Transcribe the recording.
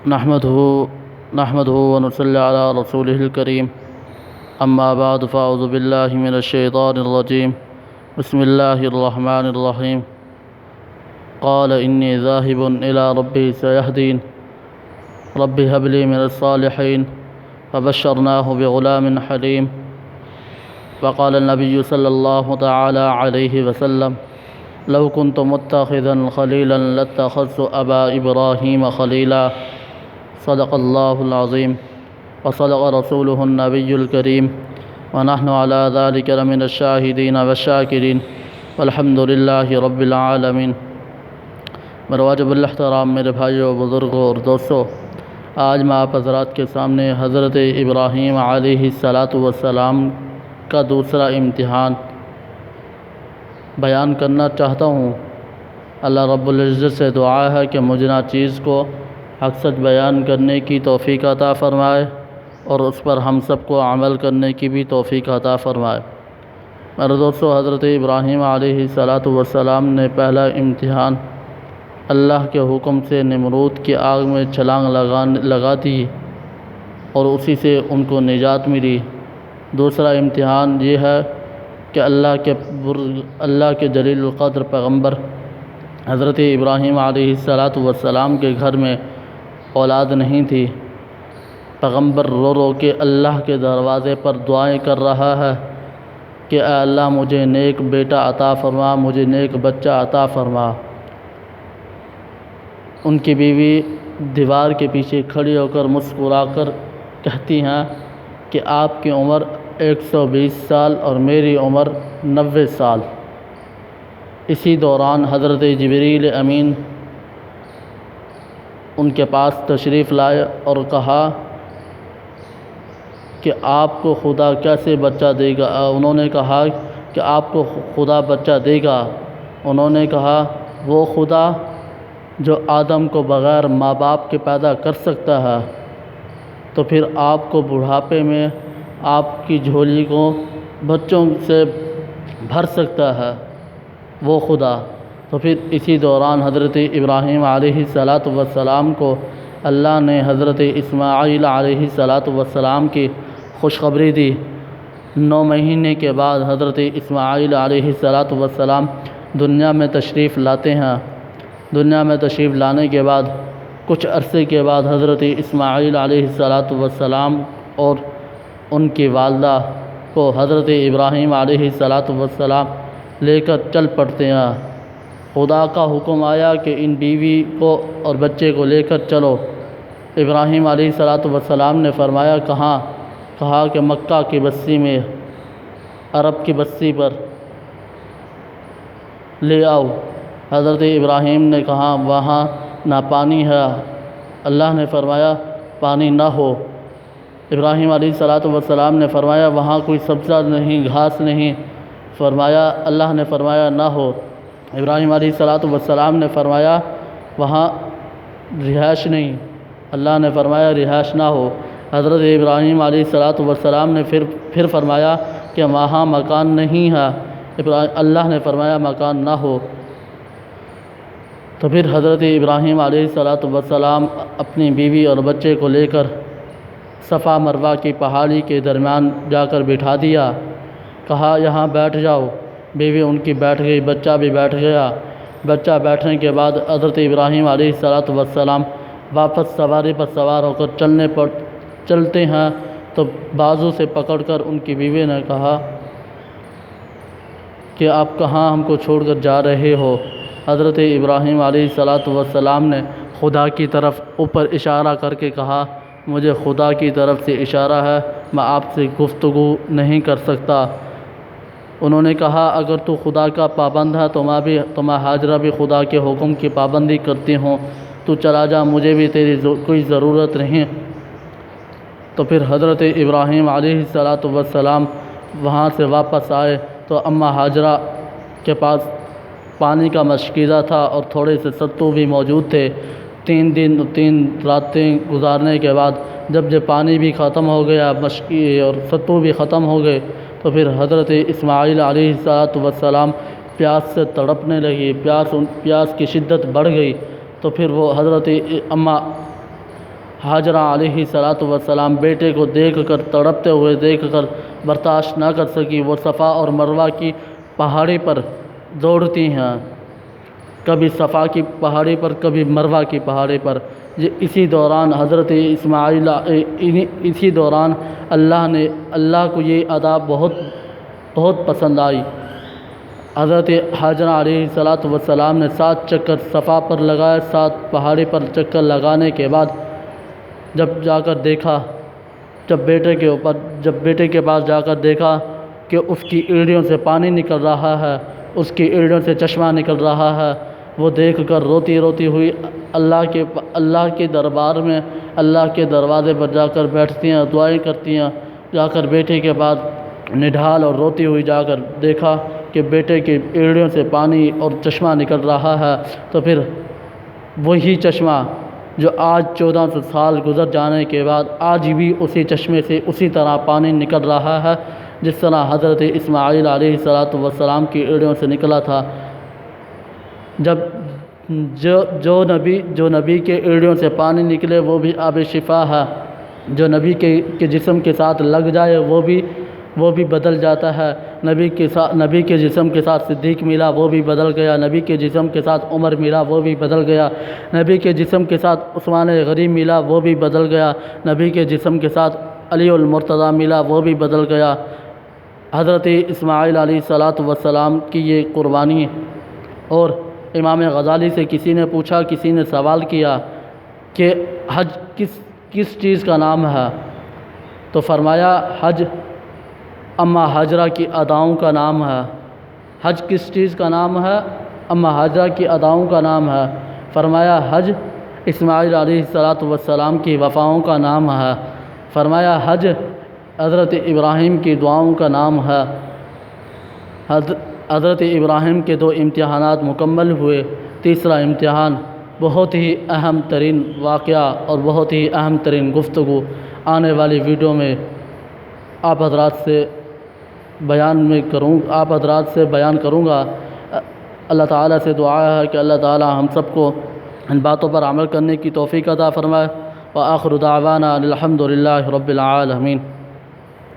نحمده نحمده ونصلي على رسوله الكريم. أما بعد فأعوذ بالله من الشيطان الرجيم. بسم الله الرحمن الرحيم. قال إني ذاهب إلى ربي سيهدين. رب هب لي من الصالحين. فبشرناه بغلام حليم. وقال النبي صلى الله تعالى عليه وسلم: لو كنت متخذا خليلا لاتخذت أبا إبراهيم خليلا. صدق الله العظيم وصدق رسوله النبي الكريم ونحن على ذلك لمن الشاهدين والشاكرين والحمد لله رب العالمین. مواجب الاحترام میرے بھائیوں، بزرگوں اور دوستوں، آج میں آپ حضرات کے سامنے حضرت ابراہیم علیہ السلام کا دوسرا امتحان بیان کرنا چاہتا ہوں. اللہ رب العزت سے دعا ہے کہ مجھے ناچیز کو حق سچ بیان کرنے کی توفیق عطا فرمائے اور اس پر ہم سب کو عمل کرنے کی بھی توفیق عطا فرمائے. میرے دوستو، حضرت ابراہیم علیہ السلام نے پہلا امتحان اللہ کے حکم سے نمرود کی آگ میں چھلانگ لگا دی اور اسی سے ان کو نجات ملی. دوسرا امتحان یہ ہے کہ اللہ کے جلیل القدر پیغمبر حضرت ابراہیم علیہ السلام کے گھر میں اولاد نہیں تھی. پیغمبر رو رو کے اللہ کے دروازے پر دعائیں کر رہا ہے کہ اے اللہ مجھے نیک بیٹا عطا فرما، مجھے نیک بچہ عطا فرما. ان کی بیوی دیوار کے پیچھے کھڑی ہو کر مسکرا کر کہتی ہیں کہ آپ کی عمر 120 سال اور میری عمر 90 سال. اسی دوران حضرت جبریل امین ان کے پاس تشریف لائے اور کہا کہ آپ کو خدا کیسے بچہ دے گا؟ انہوں نے کہا کہ آپ کو خدا بچہ دے گا. انہوں نے کہا وہ خدا جو آدم کو بغیر ماں باپ کے پیدا کر سکتا ہے تو پھر آپ کو بڑھاپے میں آپ کی جھولی کو بچوں سے بھر سکتا ہے وہ خدا. تو پھر اسی دوران حضرت ابراہیم علیہ السلام کو اللہ نے حضرت اسماعیل علیہ السلام کی خوشخبری دی. 9 مہینے کے بعد حضرت اسماعیل علیہ السلام دنیا میں تشریف لاتے ہیں. دنیا میں تشریف لانے کے بعد کچھ عرصے کے بعد حضرت اسماعیل علیہ السلام اور ان کی والدہ کو حضرت ابراہیم علیہ السلام لے کر چل پڑتے ہیں. خدا کا حکم آیا کہ ان بیوی کو اور بچے کو لے کر چلو. ابراہیم علیہ السلام نے فرمایا کہاں؟ کہا کہ مکہ کی بستی میں، عرب کی بستی پر لے آؤ. حضرت ابراہیم نے کہا وہاں نہ پانی ہے. اللہ نے فرمایا پانی نہ ہو. ابراہیم علیہ السلام نے فرمایا وہاں کوئی سبزہ نہیں، گھاس نہیں. اللہ نے فرمایا نہ ہو. ابراہیم علیہ السلام نے فرمایا وہاں رہائش نہیں. اللہ نے فرمایا رہائش نہ ہو. حضرت ابراہیم علیہ السلام نے پھر فرمایا کہ وہاں مکان نہیں ہے. اللہ نے فرمایا مکان نہ ہو. تو پھر حضرت ابراہیم علیہ السلام اپنی بیوی اور بچے کو لے کر صفا مروہ کی پہاڑی کے درمیان جا کر بٹھا دیا. کہا یہاں بیٹھ جاؤ. بیوی ان کی بیٹھ گئی، بچہ بھی بیٹھ گیا. بچہ بیٹھنے کے بعد حضرت ابراہیم علیہ السلام واپس سواری پر سوار ہو کر چلتے ہیں تو بازو سے پکڑ کر ان کی بیوی نے کہا کہ آپ کہاں ہم کو چھوڑ کر جا رہے ہو؟ حضرت ابراہیم علیہ السلام نے خدا کی طرف اوپر اشارہ کر کے کہا مجھے خدا کی طرف سے اشارہ ہے، میں آپ سے گفتگو نہیں کر سکتا. انہوں نے کہا اگر تو خدا کا پابند ہے تو میں حاجرہ بھی خدا کے حکم کی پابندی کرتی ہوں، تو چلا جا، مجھے بھی تیری کوئی ضرورت نہیں. تو پھر حضرت ابراہیم علیہ السلام وہاں سے واپس آئے تو اماں حاجرہ کے پاس پانی کا مشکیزہ تھا اور تھوڑے سے ستو بھی موجود تھے. 3 دن 3 راتیں گزارنے کے بعد جب پانی بھی ختم ہو گیا، مشکی اور ستو بھی ختم ہو گئے، تو پھر حضرت اسماعیل علیہ السلام پیاس سے تڑپنے لگی. پیاس کی شدت بڑھ گئی. تو پھر وہ حضرت اماں حاجرہ علیہ السلام بیٹے کو دیکھ کر تڑپتے ہوئے دیکھ کر برداشت نہ کر سکی، وہ صفا اور مروہ کی پہاڑی پر دوڑتی ہیں، کبھی صفا کی پہاڑی پر کبھی مروہ کی پہاڑی پر۔ اسی دوران حضرت اسماعیل اسی دوران اللہ کو یہ ادا بہت پسند آئی۔ حضرت حاجرہ علیہ السلام نے 7 چکر صفا پر لگائے، 7 پہاڑی پر چکر لگانے کے بعد جب بیٹے کے پاس جا کر دیکھا کہ اس کی ایڑیوں سے پانی نکل رہا ہے، اس کی ایڑیوں سے چشمہ نکل رہا ہے، وہ دیکھ کر روتی ہوئی اللہ کے دربار میں، اللہ کے دروازے پر جا کر بیٹھتی ہیں، دعائیں کرتی ہیں۔ جا کر بیٹے کے بعد نڈھال اور روتی ہوئی جا کر دیکھا کہ بیٹے کی ایڑیوں سے پانی اور چشمہ نکل رہا ہے، تو پھر وہی چشمہ جو آج 1400 سال گزر جانے کے بعد آج بھی اسی چشمے سے اسی طرح پانی نکل رہا ہے جس طرح حضرت اسماعیل علیہ السلام کی ایڑیوں سے نکلا تھا۔ جب جو نبی کے ایڑیوں سے پانی نکلے وہ بھی آب شفا ہے، جو نبی کے جسم کے ساتھ لگ جائے وہ بھی بدل جاتا ہے۔ نبی کے جسم کے ساتھ صدیق ملا، وہ بھی بدل گیا۔ نبی کے جسم کے ساتھ عمر ملا، وہ بھی بدل گیا۔ نبی کے جسم کے ساتھ عثمان غنی ملا، وہ بھی بدل گیا۔ نبی کے جسم کے ساتھ علی المرتضیٰ ملا، وہ بھی بدل گیا۔ حضرت اسماعیل علیہ السلام کی یہ قربانی۔ اور امام غزالی سے کسی نے پوچھا، کسی نے سوال کیا کہ حج کس چیز کا نام ہے، تو فرمایا حج اماں ہاجرہ کی اداؤں کا نام ہے۔ حج کس چیز کا نام ہے؟ اماں ہاجرہ کی اداؤں کا نام ہے۔ فرمایا حج اسماعیل علیہ السلام کی وفاؤں کا نام ہے۔ فرمایا حج حضرت ابراہیم کی دعاؤں کا نام ہے۔ حضرت ابراہیم کے 2 امتحانات مکمل ہوئے، تیسرا امتحان بہت ہی اہم ترین واقعہ اور بہت ہی اہم ترین گفتگو آنے والی ویڈیو میں آپ حضرات سے بیان کروں گا۔ اللہ تعالیٰ سے دعا ہے کہ اللہ تعالیٰ ہم سب کو ان باتوں پر عمل کرنے کی توفیق عطا فرمائے۔ وآخر دعوانا الحمد للہ رب العالمین۔